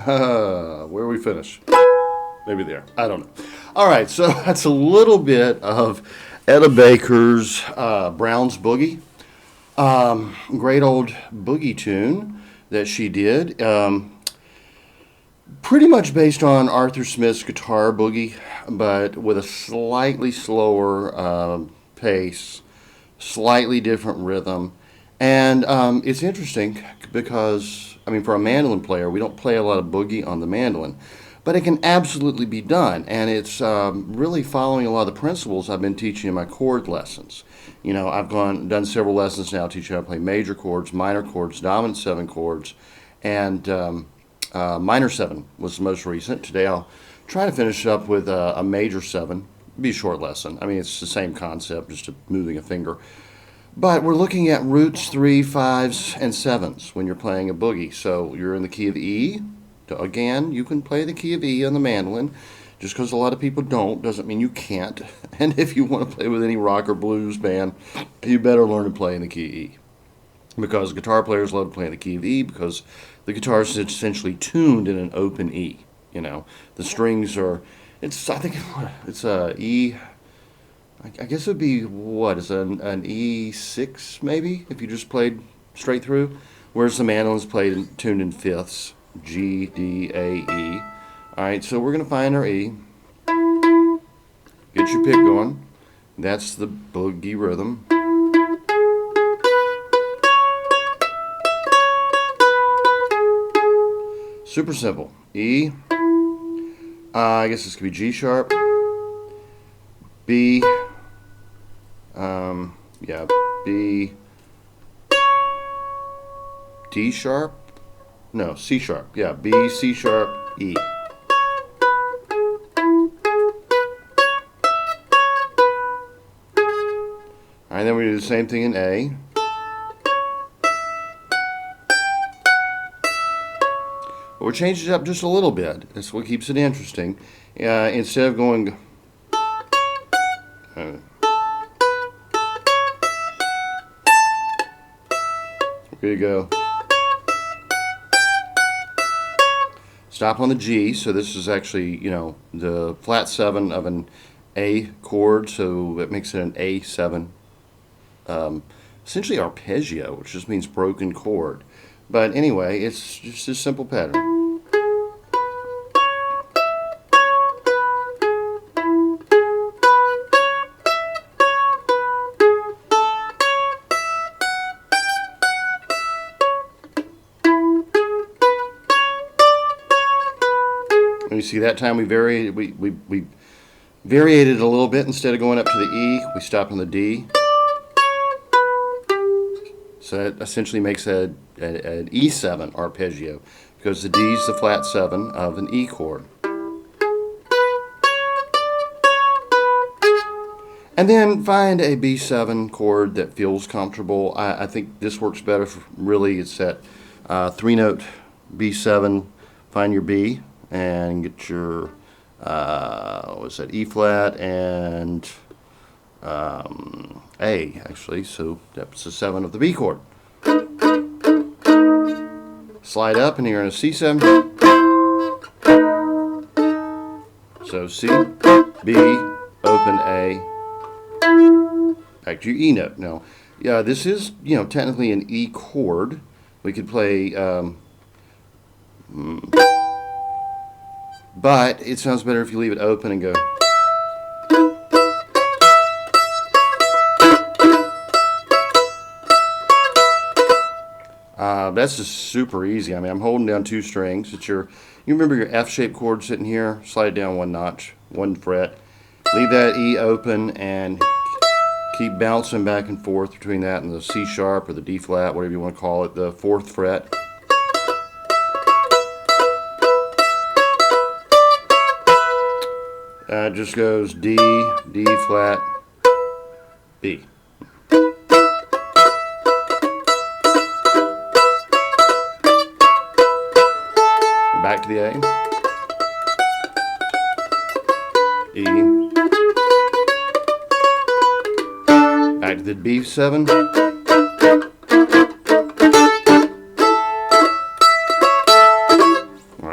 Where we finish? Maybe there. I don't know. All right, so that's a little bit of Etta Baker's Brown's Boogie. Great old boogie tune that she did. Pretty much based on Arthur Smith's Guitar Boogie, but with a slightly slower pace, slightly different rhythm. And it's interesting because, I mean, for a mandolin player, we don't play a lot of boogie on the mandolin, but it can absolutely be done. And it's really following a lot of the principles I've been teaching in my chord lessons. You know, I've done several lessons now teaching how to play major chords, minor chords, dominant 7 chords, and minor 7 was the most recent. Today I'll try to finish up with a major 7. It'll be a short lesson. I mean, it's the same concept, just moving a finger. But we're looking at roots, 3, 5s, and 7s when you're playing a boogie. So you're in the key of E. Again, you can play the key of E on the mandolin. Just because a lot of people don't doesn't mean you can't. And if you want to play with any rock or blues band, you better learn to play in the key of E. Because guitar players love to play in the key of E because the guitar is essentially tuned in an open E. You know, the strings are, I think it's a E. I guess it would be, what, is an E6 maybe, if you just played straight through? Whereas the mandolin's tuned in fifths, G, D, A, E. Alright, so we're going to find our E. Get your pick going. That's the boogie rhythm. Super simple. E. I guess this could be G sharp. B. B, D sharp, no, C sharp, yeah, B, C sharp, E. Alright, then we do the same thing in A. But we're changing it up just a little bit. That's what keeps it interesting. Instead of going here you go. Stop on the G, so this is actually, you know, the flat 7 of an A chord, so it makes it an A7. Essentially arpeggio, which just means broken chord. But anyway, it's just a simple pattern. You see that time we varied we variated a little bit. Instead of going up to the E, we stopped on the D. So that essentially makes an E7 arpeggio because the D is the flat 7 of an E chord. And then find a B7 chord that feels comfortable. I think this works better for, really, it's that 3-note B7. Find your B and get your what's that, E flat and A actually, so that's the 7 of the B chord. Slide up and you're in a C7. So C, B, open A, back to your E note. Now, yeah, this is, you know, technically an E chord. We could play but it sounds better if you leave it open and go. That's just super easy. I mean, I'm holding down 2 strings. It's you remember your F-shaped chord sitting here? Slide it down 1 notch, 1 fret. Leave that E open and keep bouncing back and forth between that and the C sharp or the D flat, whatever you want to call it, the 4th fret. It just goes D, D flat, B. Back to the A. E. Back to the B7.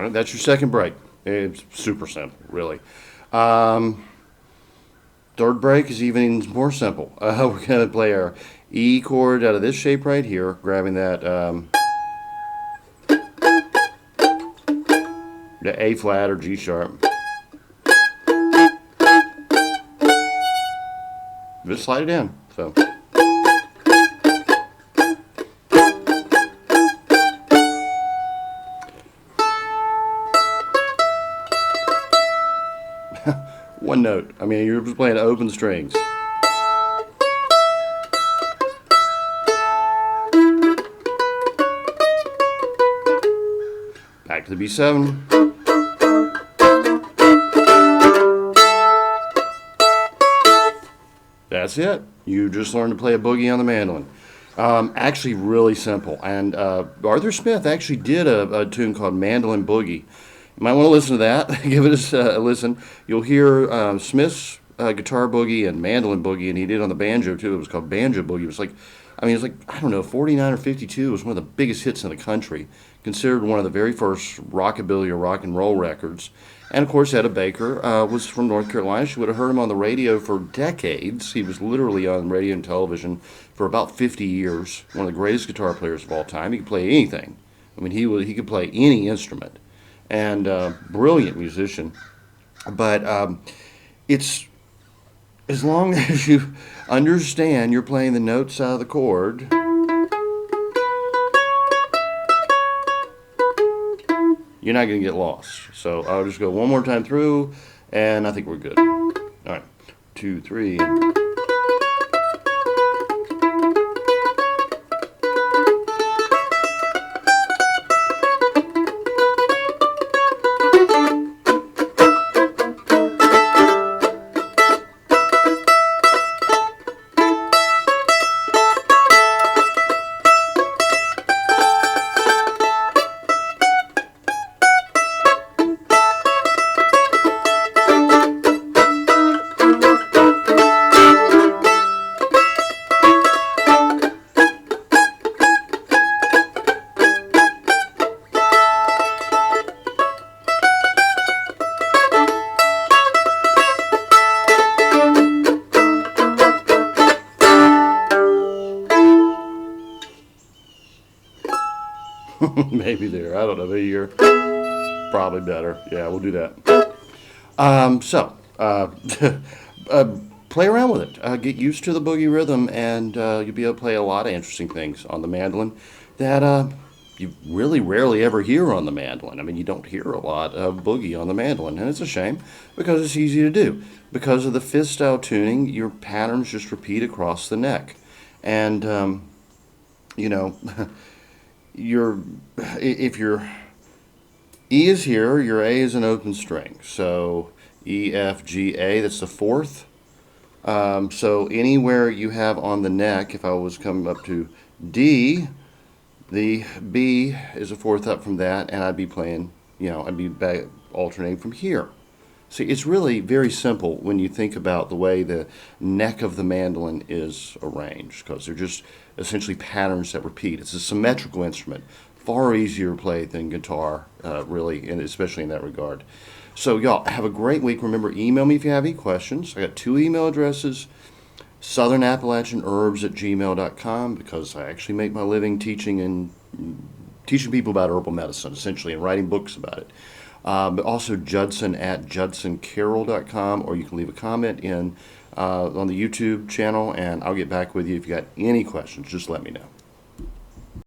All right, that's your second break. It's super simple, really. Um, Third break is even more simple. We're going to play our E chord out of this shape right here, grabbing that the A flat or G sharp. Just slide it in. So. One note. I mean, you're just playing open strings. Back to the B7. That's it. You just learned to play a boogie on the mandolin. Actually, really simple. And Arthur Smith actually did a tune called Mandolin Boogie. You might want to listen to that. Give it a listen. You'll hear Smith's guitar boogie and mandolin boogie, and he did on the banjo too. It was called Banjo Boogie. It was like, I don't know, 49 or 52. It was one of the biggest hits in the country. Considered one of the very first rockabilly or rock and roll records. And of course, Etta Baker was from North Carolina. She would have heard him on the radio for decades. He was literally on radio and television for about 50 years. One of the greatest guitar players of all time. He could play anything. I mean, he could play any instrument. And brilliant musician. But it's as long as you understand you're playing the notes out of the chord. You're not going to get lost. So I'll just go one more time through, and I think we're good. All right, 2, 3. Maybe there. I don't know. Maybe you're probably better. Yeah, we'll do that. Play around with it. Get used to the boogie rhythm, and you'll be able to play a lot of interesting things on the mandolin that you really rarely ever hear on the mandolin. I mean, you don't hear a lot of boogie on the mandolin, and it's a shame because it's easy to do. Because of the fifth style tuning, your patterns just repeat across the neck. And, if your E is here, your A is an open string. So E, F, G, A, that's the fourth. So anywhere you have on the neck, if I was coming up to D, the B is a fourth up from that, and I'd be playing, I'd be back alternating from here. See, it's really very simple when you think about the way the neck of the mandolin is arranged, because they're just essentially patterns that repeat. It's a symmetrical instrument, far easier to play than guitar, really, and especially in that regard. So, y'all, have a great week. Remember, email me if you have any questions. I got 2 email addresses, southernappalachianherbs@gmail.com, because I actually make my living teaching people about herbal medicine, essentially, and writing books about it. But also judson@judsoncarroll.com, or you can leave a comment on the YouTube channel, and I'll get back with you if you got any questions. Just let me know.